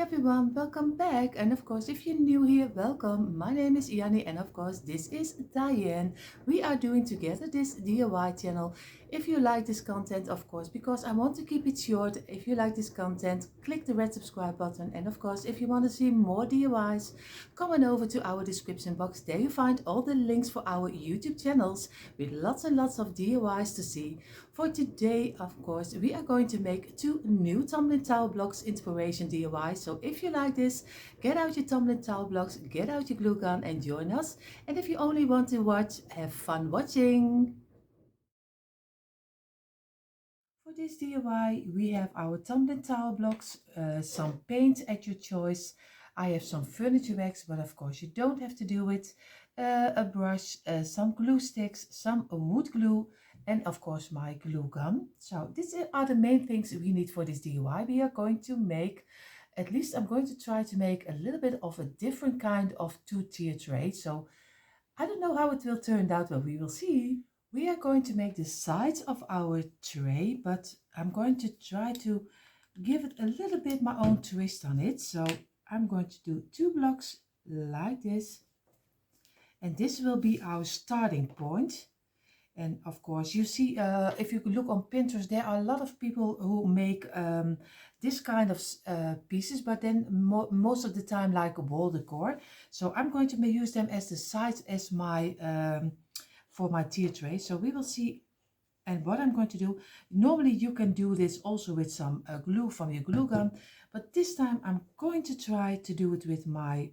everyone, welcome back. And of course, if you're new here, welcome. My name is Yanni, and of course, this is Dyanne. We are doing together this DIY channel. If you like this content, of course, because I want to keep it short, if you like this content, click the red subscribe button. And of course, if you want to see more DIYs, come on over to our description box. There you find all the links for our YouTube channels with lots and lots of DIYs to see. For today, of course, we are going to make two new tumbling towel blocks inspiration DIY. So if you like this, get out your tumbling towel blocks, get out your glue gun and join us. And if you only want to watch, have fun watching. For this DIY, we have our tumbling towel blocks, some paint at your choice. I have some furniture wax, but of course you don't have to do it. A brush, some glue sticks, some wood glue, and of course my glue gun. So these are the main things we need for this DIY. We are going to make, at least I'm going to try to make a little bit of a different kind of two-tier tray. So I don't know how it will turn out, but we will see. We are going to make the sides of our tray, but I'm going to try to give it a little bit my own twist on it. So I'm going to do two blocks like this. And this will be our starting point. And of course, you see, if you look on Pinterest, there are a lot of people who make this kind of pieces, but then most of the time like a wall decor. So I'm going to use them as the sides as my for my tier tray. So we will see. And what I'm going to do, normally you can do this also with some glue from your glue gun, but this time I'm going to try to do it with my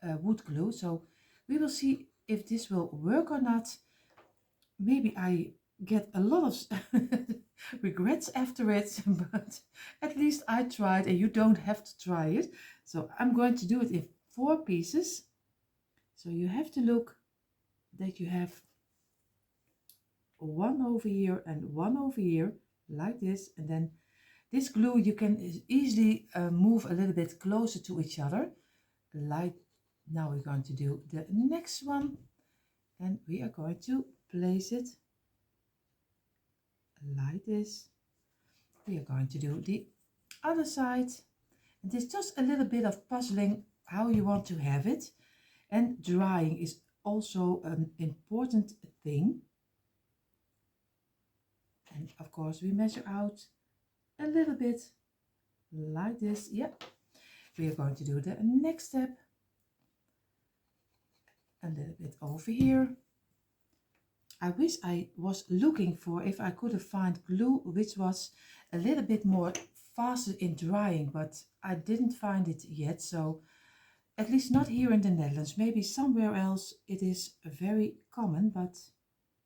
wood glue. So we will see if this will work or not. Maybe I get a lot of regrets after it, but at least I tried and you don't have to try it. So I'm going to do it in 4 pieces. So you have to look that you have one over here and one over here like this, and then this glue you can easily move a little bit closer to each other. Like now we're going to do the next one, and we are going to place it like this. We are going to do the other side, and it's just a little bit of puzzling how you want to have it, and drying is also an important thing. And of course we measure out a little bit like this. Yep. We are going to do the next step, a little bit over here. I wish I was looking for if I could have found glue which was a little bit more faster in drying, but I didn't find it yet. So at least not here in the Netherlands. Maybe somewhere else it is very common, but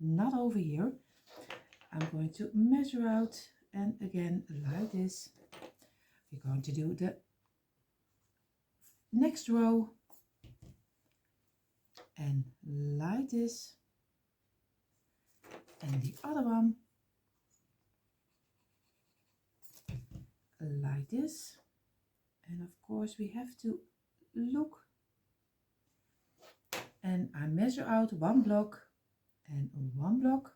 not over here. I'm going to measure out, and again like this. We're going to do the next row, and like this, and the other one like this. And of course we have to look, and I measure out 1 block and 1 block.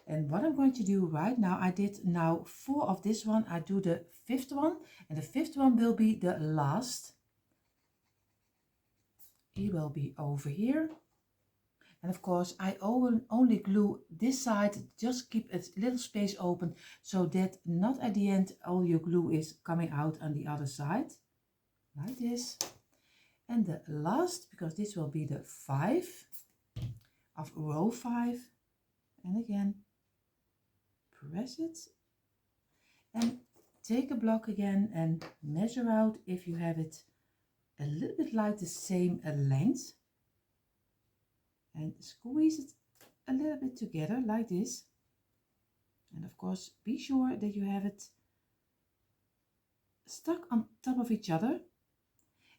And what I'm going to do right now, I did now 4 of this one. I do the 5th one, and the 5th one will be the last. He will be over here. And of course I only glue this side, just keep a little space open so that not at the end all your glue is coming out on the other side, like this. And the last, because this will be the 5 of row 5, and again press it and take a block again and measure out if you have it a little bit like the same length, and squeeze it a little bit together like this. And of course be sure that you have it stuck on top of each other.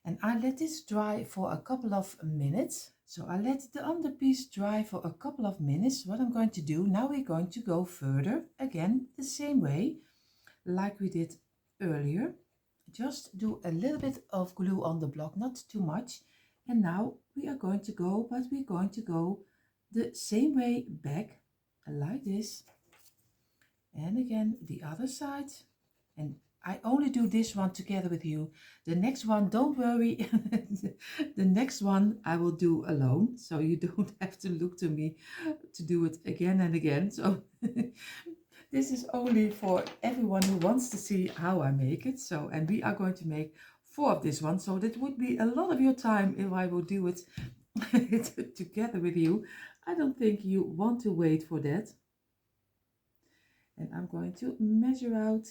And I let this dry for a couple of minutes. So I let the underpiece dry for a couple of minutes. What I'm going to do now, we're going to go further again the same way like we did earlier. Just do a little bit of glue on the block, not too much. And now we are going to go, but we're going to go the same way back like this. And again the other side, and I only do this one together with you. The next one, don't worry. The next one I will do alone, so you don't have to look to me to do it again and again. So this is only for everyone who wants to see how I make it. So, and we are going to make 4 of this one. So that would be a lot of your time if I will do it together with you. I don't think you want to wait for that. And I'm going to measure out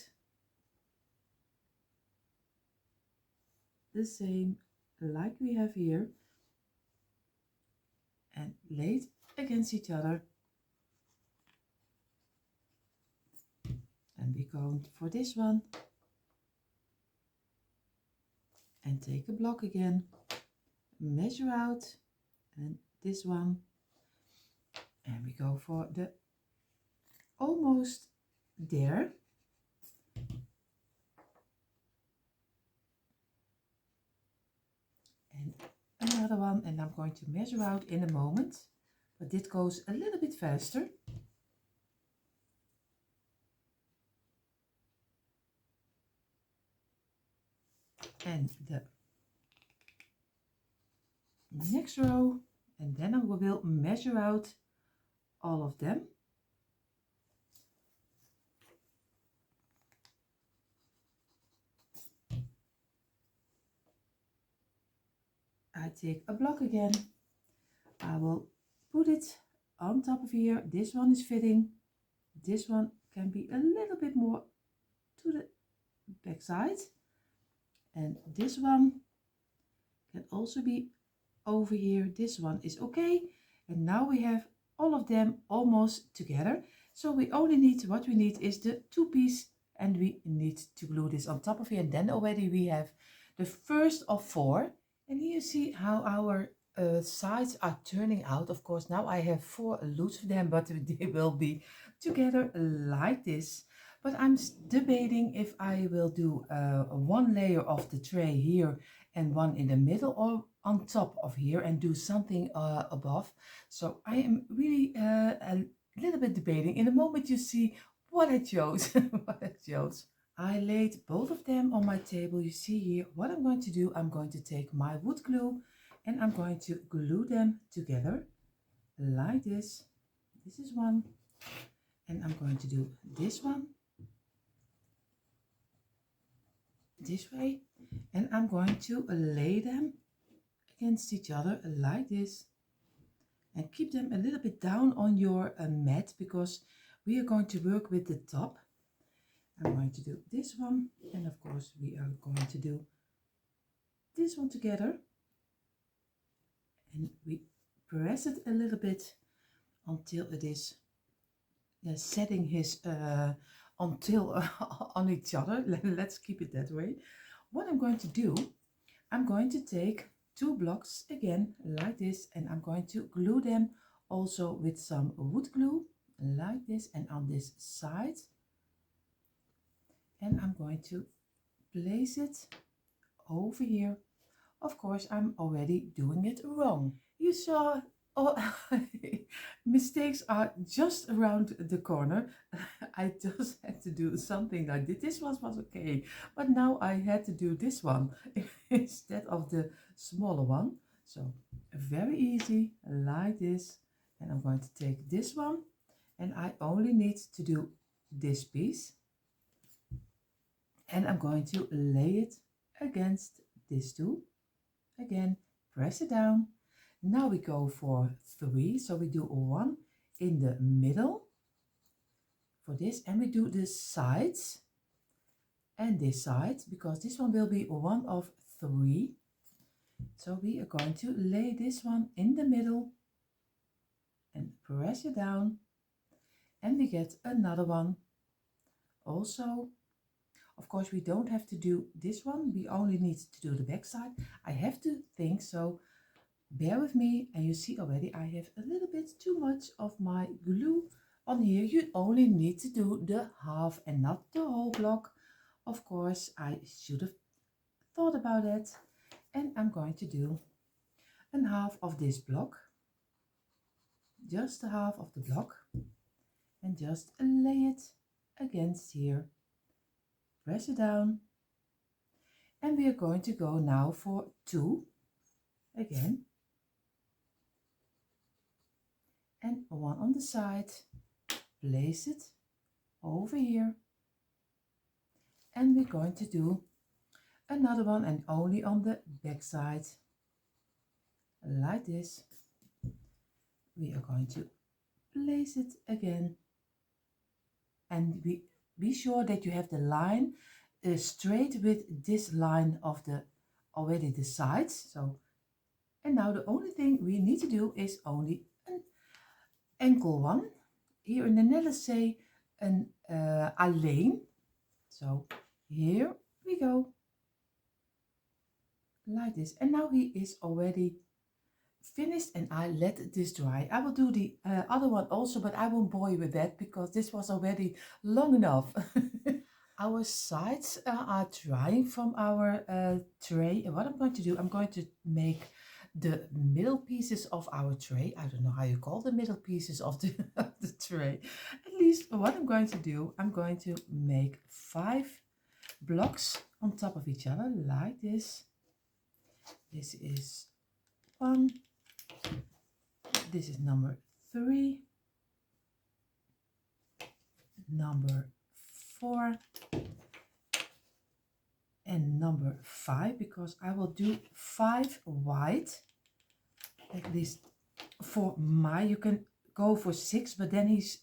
the same like we have here and lay it against each other. And we go for this one and take a block again, measure out, and this one, and we go for the almost there. And another one, and I'm going to measure out in a moment, but this goes a little bit faster. And the next row, and then I will measure out all of them. I take a block again. I will put it on top of here. This one is fitting. This one can be a little bit more to the back side. And this one can also be over here. This one is okay. And now we have all of them almost together. So we only need, what we need is the 2-piece, and we need to glue this on top of here. And then already we have the first of 4. And here you see how our sides are turning out. Of course, now I have 4 loops of them, but they will be together like this. But I'm debating if I will do 1 layer of the tray here and 1 in the middle, or on top of here and do something above. So I am really a little bit debating. In a moment you see what I chose. What I chose. I laid both of them on my table. You see here what I'm going to do. I'm going to take my wood glue and I'm going to glue them together like this. This is one, and I'm going to do this one this way, and I'm going to lay them against each other like this and keep them a little bit down on your mat, because we are going to work with the top. I'm going to do this one, and of course we are going to do this one together, and we press it a little bit until it is setting his until on each other. Let's keep it that way. What I'm going to do, I'm going to take 2 blocks again like this, and I'm going to glue them also with some wood glue like this, and on this side, and I'm going to place it over here. Of course, I'm already doing it wrong. You saw, oh, mistakes are just around the corner. I just had to do something like this. This one was okay, but now I had to do this one instead of the smaller one. So very easy, like this. And I'm going to take this one, and I only need to do this piece. And I'm going to lay it against these 2. Again, press it down. Now we go for 3. So we do 1 in the middle for this, and we do the sides and this side, because this one will be 1 of 3. So we are going to lay this one in the middle and press it down, and we get another one also. Of course, we don't have to do this one. We only need to do the back side. I have to think, so bear with me. And you see already I have a little bit too much of my glue on here. You only need to do the half and not the whole block. Of course, I should have thought about that. And I'm going to do a half of this block, just the half of the block, and just lay it against here. press it down. And we are going to go now for 2 again. And 1 on the side. Place it over here. And we're going to do another one and only on the back side. Like this. We are going to place it again. And be sure that you have the line straight with this line of the already the sides. So, and now the only thing we need to do is only an ankle one. Here in the Netherlands say an alleen. So here we go. Like this. And now he is already finished and I let this dry. I will do the other one also, but I won't bore you with that because this was already long enough. Our sides are drying from our tray. And what I'm going to do, I'm going to make the middle pieces of our tray. I don't know how you call the middle pieces of the, of the tray. At least what I'm going to do, I'm going to make 5 blocks on top of each other like this. This is 1. This is number 3. Number 4. And number 5, because I will do 5 wide, at least for my, you can go for 6, but then he's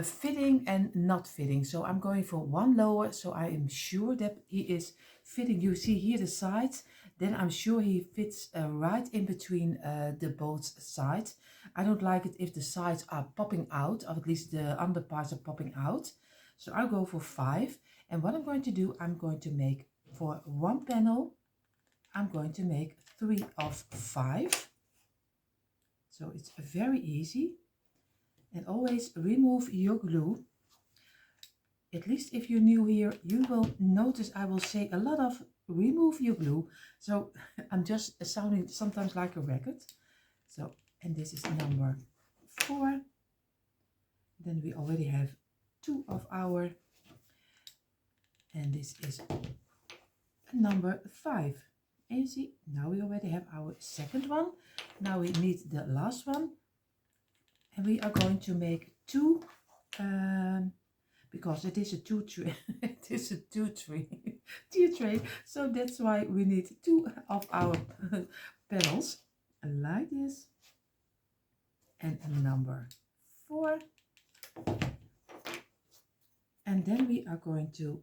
fitting and not fitting. So I'm going for 1 lower, so I am sure that he is fitting. You see here the sides, then I'm sure he fits right in between the both sides. I don't like it if the sides are popping out, or at least the under parts are popping out. So I'll go for 5. And what I'm going to do, I'm going to make for 1 panel, I'm going to make 3 of 5. So it's very easy. And always remove your glue. At least if you're new here, you will notice I will say a lot of remove your glue. So I'm just sounding sometimes like a record. So, and this is number 4. Then we already have 2 of our, and this is number 5. And you see, now we already have our second one. Now we need the last one. And we are going to make 2, because it is a 2 tray. It is a 2 tray, 2 tray. So that's why we need 2 of our panels, like this. And number 4. And then we are going to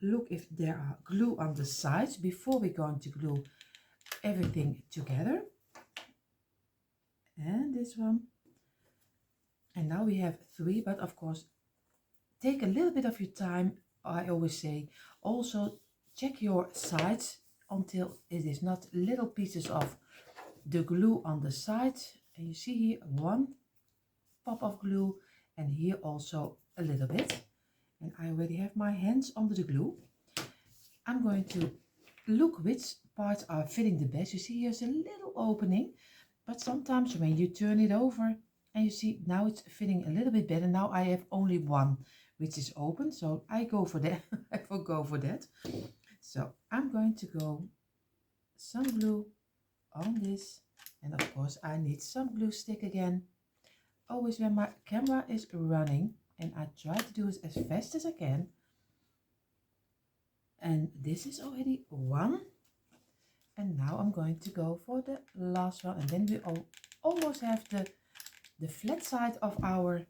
look if there are glue on the sides before we're going to glue everything together. And this one. And now we have 3, but of course, take a little bit of your time. I always say, also check your sides until it is not little pieces of the glue on the sides. And you see here 1 pop of glue, and here also a little bit. And I already have my hands under the glue. I'm going to look which parts are fitting the best. You see here's a little opening, but sometimes when you turn it over and you see now it's fitting a little bit better. Now I have only 1 which is open, so I go for that. I will go for that. So I'm going to go some glue on this, and of course I need some glue stick again. Always when my camera is running, and I try to do it as fast as I can. And this is already 1. And now I'm going to go for the last one, and then we almost have the flat side of our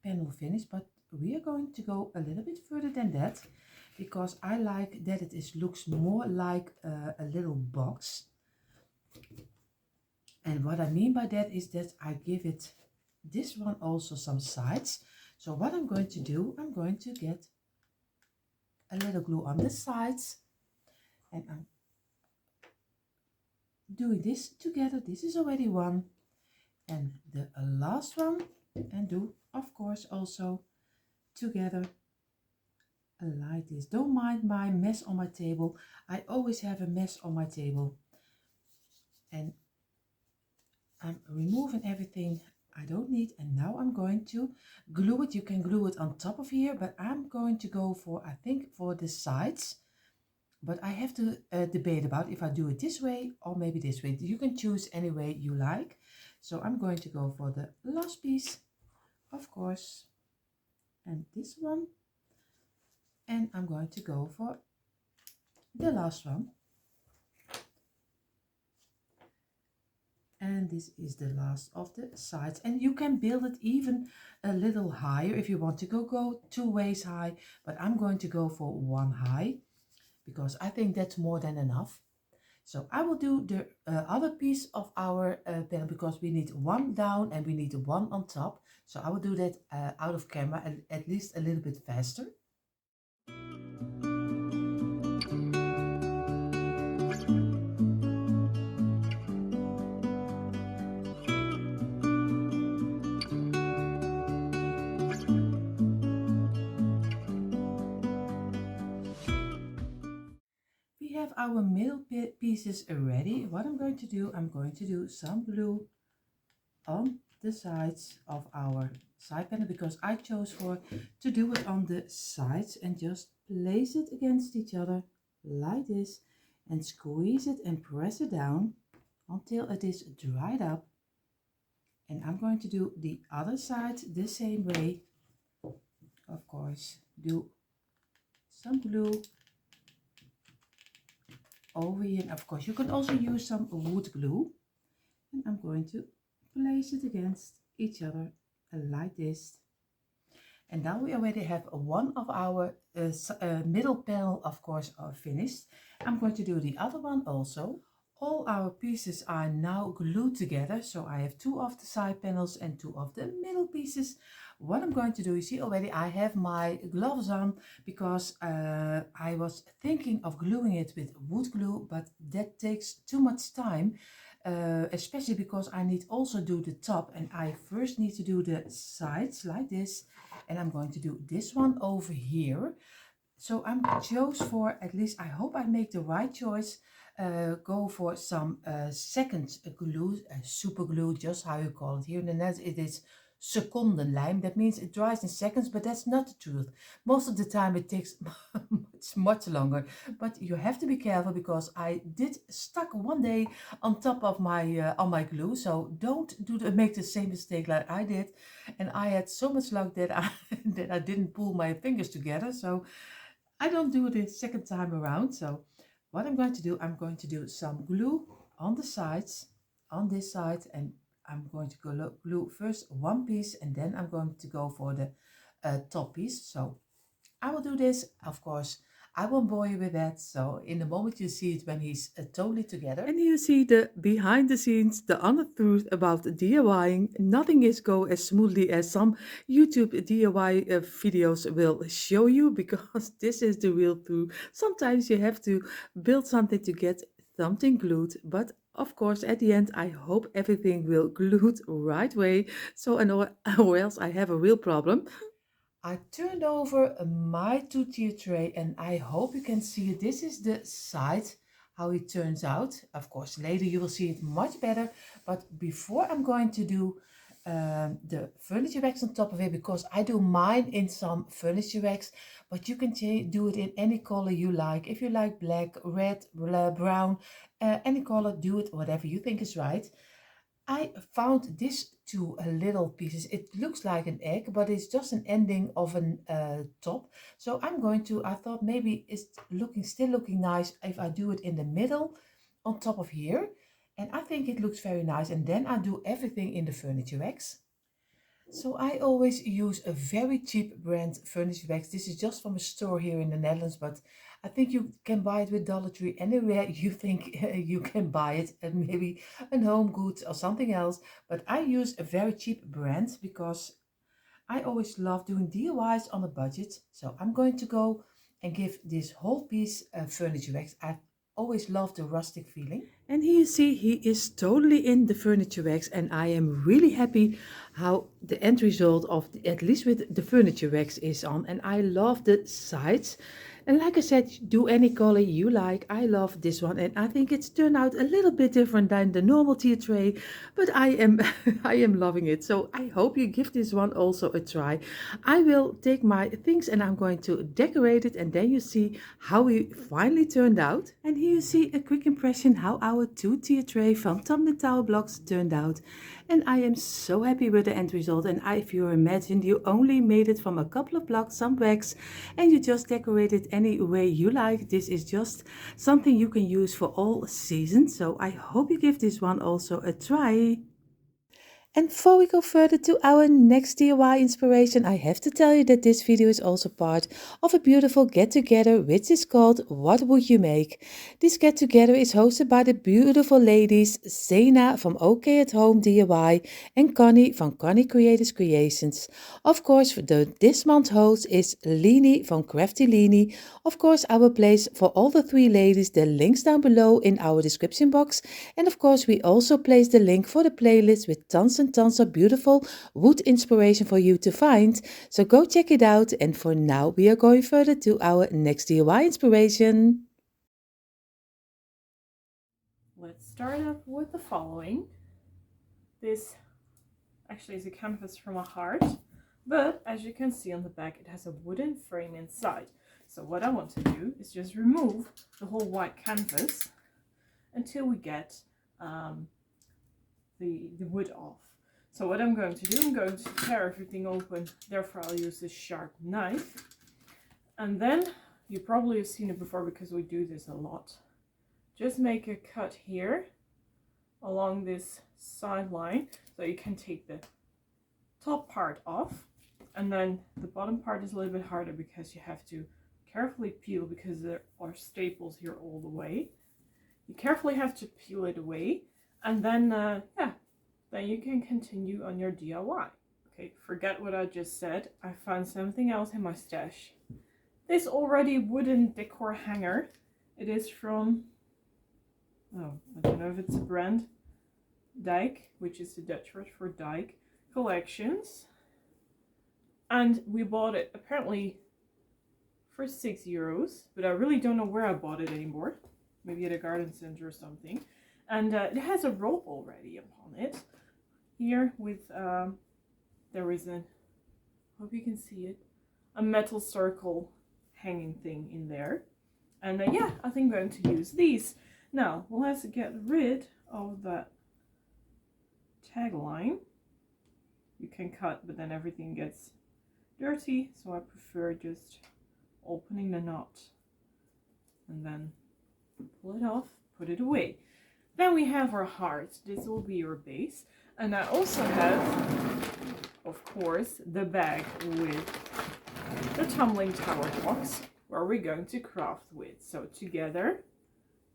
panel finished, but we are going to go a little bit further than that, because I like that it looks more like a little box. And what I mean by that is that I give it this one also some sides. So what I'm going to do, I'm going to get a little glue on the sides, and I'm doing this together. This is already 1, and the last one, and do of course also together like this. Don't mind my mess on my table. I always have a mess on my table, and I'm removing everything I don't need. And now I'm going to glue it. You can glue it on top of here, but I'm going to go for, I think, for the sides. But I have to debate about if I do it this way or maybe this way. You can choose any way you like. So I'm going to go for the last piece, of course, and this one. And I'm going to go for the last one. And this is the last of the sides, and you can build it even a little higher if you want to go 2 ways high, but I'm going to go for 1 high because I think that's more than enough. So I will do the other piece of our panel because we need 1 down and we need 1 on top. So I will do that out of camera and at least a little bit faster. We have our middle pieces ready. What I'm going to do, I'm going to do some glue on the sides of our side panel because I chose to do it on the sides, and just place it against each other like this and squeeze it and press it down until it is dried up. And I'm going to do the other side the same way. Of course, do some glue over here, and of course you can also use some wood glue, and I'm going to place it against each other like this. And now we already have one of our middle panel, of course, finished. I'm going to do the other one also. All our pieces are now glued together, so I have 2 of the side panels and 2 of the middle pieces. What I'm going to do, you see already I have my gloves on because I was thinking of gluing it with wood glue, but that takes too much time, especially because I need also do the top, and I first need to do the sides like this, and I'm going to do this one over here. So I'm chose for, at least I hope I make the right choice, go for some second glue, super glue, just how you call it here in the Netherlands. It is secondenlijm. That means it dries in seconds, but that's not the truth. Most of the time it takes much longer, but you have to be careful because I did stuck one day on top of my on my glue. So don't make the same mistake like I did, and I had so much luck that I didn't pull my fingers together. So I don't do it the second time around. So what I'm going to do, I'm going to do some glue on the sides, on this side, and I'm going to glue first one piece, and then I'm going to go for the top piece. So I will do this, of course. I won't bore you with that. So in the moment you see it when he's totally together. And you see the behind the scenes, the honest truth about DIYing. Nothing is go as smoothly as some YouTube DIY videos will show you, because this is the real truth. Sometimes you have to build something to get something glued, but of course at the end I hope everything will glued right way, so or else I have a real problem. I turned over my 2-tier tray, and I hope you can see it. This is the side, how it turns out. Of course, later you will see it much better. But before I'm going to do the furniture wax on top of it, because I do mine in some furniture wax, but you can do it in any color you like. If you like black, red, brown, any color, do it whatever you think is right. I found this 2 little pieces. It looks like an egg, but it's just an ending of an top. So I thought maybe it's still looking nice if I do it in the middle on top of here. And I think it looks very nice. And then I do everything in the furniture wax. So I always use a very cheap brand furniture wax. This is just from a store here in the Netherlands, but I think you can buy it with Dollar Tree anywhere you think you can buy it, and maybe a Home Goods or something else. But I use a very cheap brand because I always love doing DIYs on a budget. So I'm going to go and give this whole piece furniture wax. I always love the rustic feeling. And here you see he is totally in the furniture wax, and I am really happy how the end result of at least with the furniture wax is on. And I love the sides. And like I said, do any color you like. I love this one, and I think it's turned out a little bit different than the normal tea tray, but I am I am loving it. So I hope you give this one also a try. I will take my things and I'm going to decorate it, and then you see how it finally turned out. And here you see a quick impression how our 2 tier tray from Tumbling Tower blocks turned out. And I am so happy with the end result. And if you imagine you only made it from a couple of blocks, some wax, and you just decorate it any way you like. This is just something you can use for all seasons. So I hope you give this one also a try. And before we go further to our next DIY inspiration, I have to tell you that this video is also part of a beautiful get-together which is called What Would You Make? This get-together is hosted by the beautiful ladies Zana from OK at Home DIY and Connie from Connie Creators Creations. Of course, this month's host is Leeny from Crafty Leeny. Of course, I will place for all the 3 ladies the links down below in our description box. And of course, we also place the link for the playlist with tons and tons of beautiful wood inspiration for you to find. So go check it out. And for now, we are going further to our next DIY inspiration. Let's start up with the following. This actually is a canvas from a heart, but as you can see on the back, it has a wooden frame inside. So what I want to do is just remove the whole white canvas until we get the wood off. So what I'm going to do, I'm going to tear everything open, therefore I'll use this sharp knife. And then, you probably have seen it before because we do this a lot. Just make a cut here along this side line so you can take the top part off. And then the bottom part is a little bit harder because you have to carefully peel because there are staples here all the way. You carefully have to peel it away, and then then you can continue on your DIY. Okay, forget what I just said. I found something else in my stash. This already wooden decor hanger. It is from, oh, I don't know if it's a brand, Dijk, which is the Dutch word for Dijk Collections. And we bought it apparently for €6, but I really don't know where I bought it anymore. Maybe at a garden center or something. And it has a rope already upon it. Here with, there is a, hope you can see it, a metal circle hanging thing in there. And yeah, I think I'm going to use these. Now, let's get rid of that tagline. You can cut, but then everything gets dirty. So I prefer just opening the knot and then pull it off, put it away. Then we have our heart. This will be your base. And I also have, of course, the bag with the Tumbling Tower box where we're going to craft with. So together,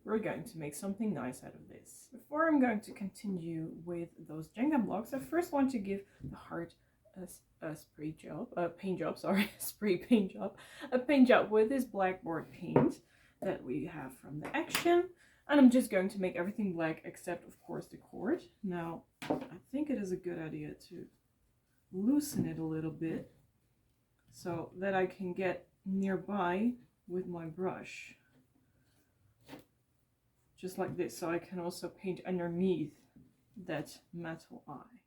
we're going to make something nice out of this. Before I'm going to continue with those Jenga blocks, I first want to give the heart a spray job, a paint job, sorry, spray paint job, a paint job with this blackboard paint that we have from the Action. And I'm just going to make everything black except, of course, the cord. Now, I think it is a good idea to loosen it a little bit so that I can get nearby with my brush. Just like this, so I can also paint underneath that metal eye.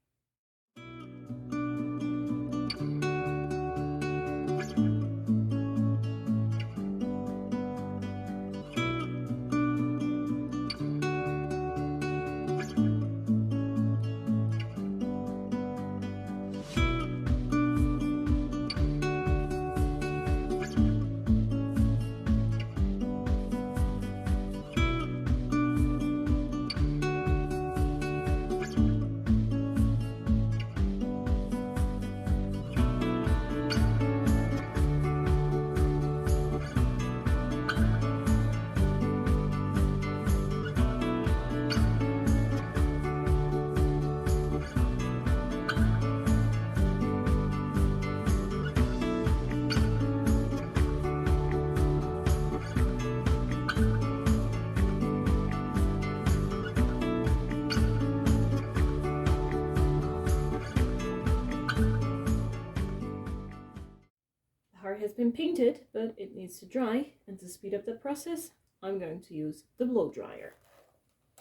car has been painted, but it needs to dry, and to speed up the process, I'm going to use the blow dryer.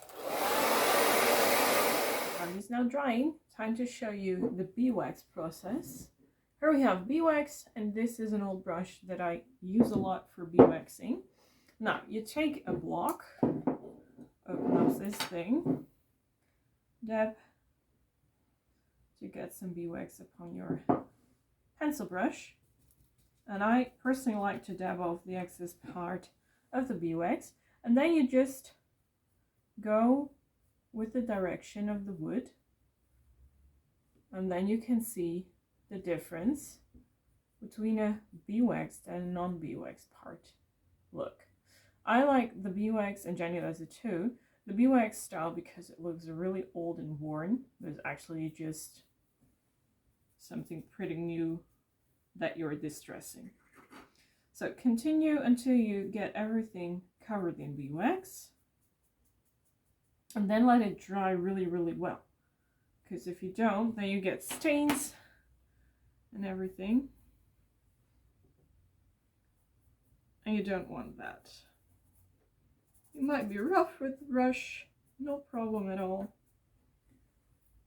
The car is now drying. Time to show you the beeswax process. Here we have beeswax, and this is an old brush that I use a lot for beeswaxing. Now, you take a block, open up this thing, dab to get some beeswax upon your pencil brush. And I personally like to dab off the excess part of the beeswax, and then you just go with the direction of the wood, and then you can see the difference between a beeswaxed and a non-beeswaxed part. Look, I like the beeswax, and Jenny does it too, the beeswax style, because it looks really old and worn, but it's actually just something pretty new that you're distressing. So continue until you get everything covered in beeswax, and then let it dry really, really well. Because if you don't, then you get stains and everything, and you don't want that. You might be rough with the brush, no problem at all.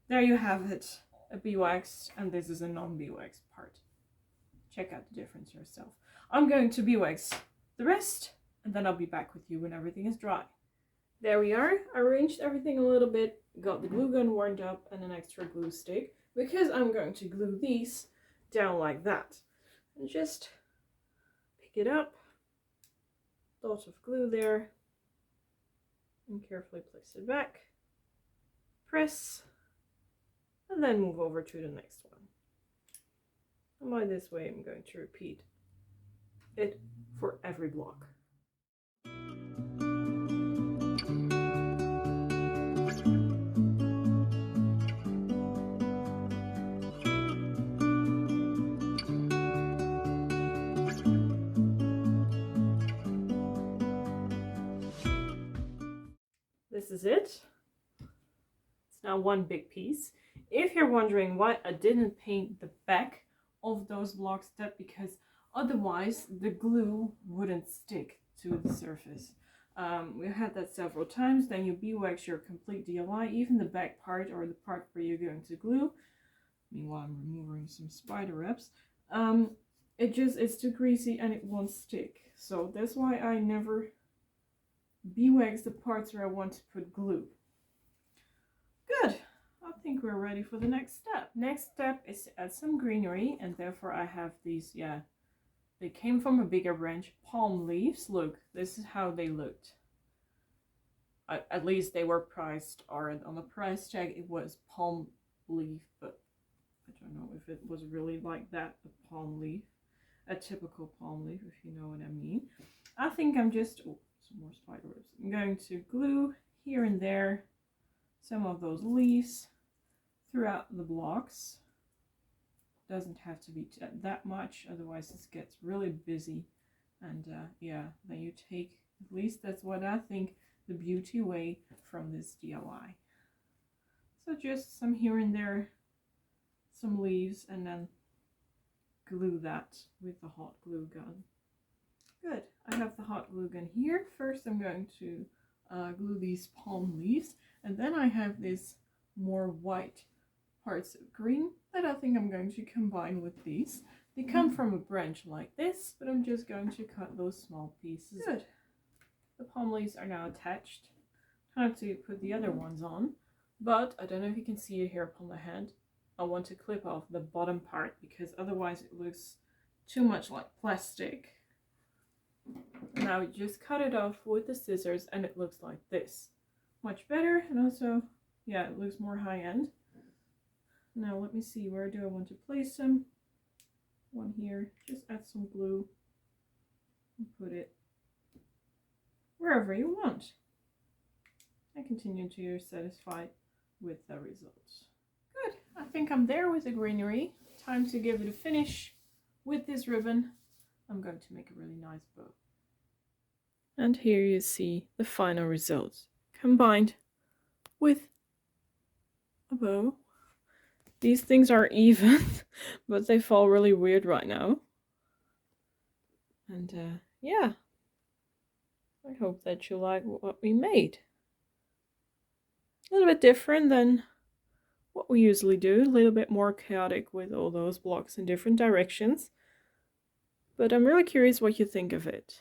There you have it, a beeswax, and this is a non-beeswax part. Check out the difference yourself. I'm going to beeswax the rest, and then I'll be back with you when everything is dry. There we are. I arranged everything a little bit, got the glue gun warmed up and an extra glue stick, because I'm going to glue these down like that. And just pick it up, dot of glue there, and carefully place it back, press, and then move over to the next one. And by this way, I'm going to repeat it for every block. This is it. It's now one big piece. If you're wondering why I didn't paint the back of those blocks, that's because otherwise the glue wouldn't stick to the surface. We had that several times. Then you beeswax your complete DIY, even the back part or the part where you're going to glue. Meanwhile, I'm removing some spider webs. It's too greasy and it won't stick. So that's why I never beeswax the parts where I want to put glue. Good. I think we're ready for the next step. Next step is to add some greenery, and therefore I have these, they came from a bigger branch, palm leaves. Look, this is how they looked. At least they were priced, or on the price tag it was palm leaf, but I don't know if it was really like that, a palm leaf, a typical palm leaf, if you know what I mean. I think I'm just, oh, some more spider webs. I'm going to glue here and there some of those leaves throughout the blocks. Doesn't have to be that much, otherwise this gets really busy. And yeah, then you take, at least that's what I think, the beauty away from this DIY. So just some here and there, some leaves, and then glue that with the hot glue gun. Good. I have the hot glue gun here. First I'm going to glue these palm leaves, and then I have this more white parts of green that I think I'm going to combine with these. They come from a branch like this, but I'm just going to cut those small pieces. Good. The palm leaves are now attached. Time to put the other ones on, but I don't know if you can see it here upon the hand. I want to clip off the bottom part because otherwise it looks too much like plastic. Now you just cut it off with the scissors and it looks like this. Much better, and also, yeah, it looks more high-end. Now let me see, where do I want to place them? One here, just add some glue and put it wherever you want. And continue until you're satisfied with the results. Good, I think I'm there with the greenery. Time to give it a finish with this ribbon. I'm going to make a really nice bow. And here you see the final results combined with a bow. These things are even, but they fall really weird right now. And yeah, I hope that you like what we made. A little bit different than what we usually do, a little bit more chaotic with all those blocks in different directions. But I'm really curious what you think of it.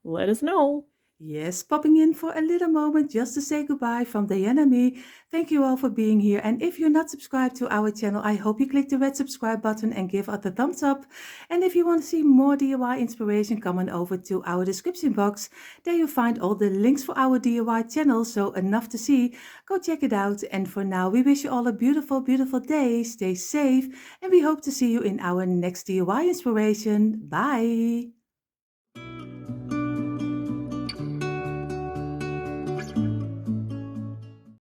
Let us know. Yes, popping in for a little moment just to say goodbye from Dyanne and me. Thank you all for being here. And if you're not subscribed to our channel, I hope you click the red subscribe button and give us a thumbs up. And if you want to see more DIY inspiration, come on over to our description box. There you'll find all the links for our DIY channel, so enough to see. Go check it out. And for now, we wish you all a beautiful, beautiful day. Stay safe, and we hope to see you in our next DIY inspiration. Bye!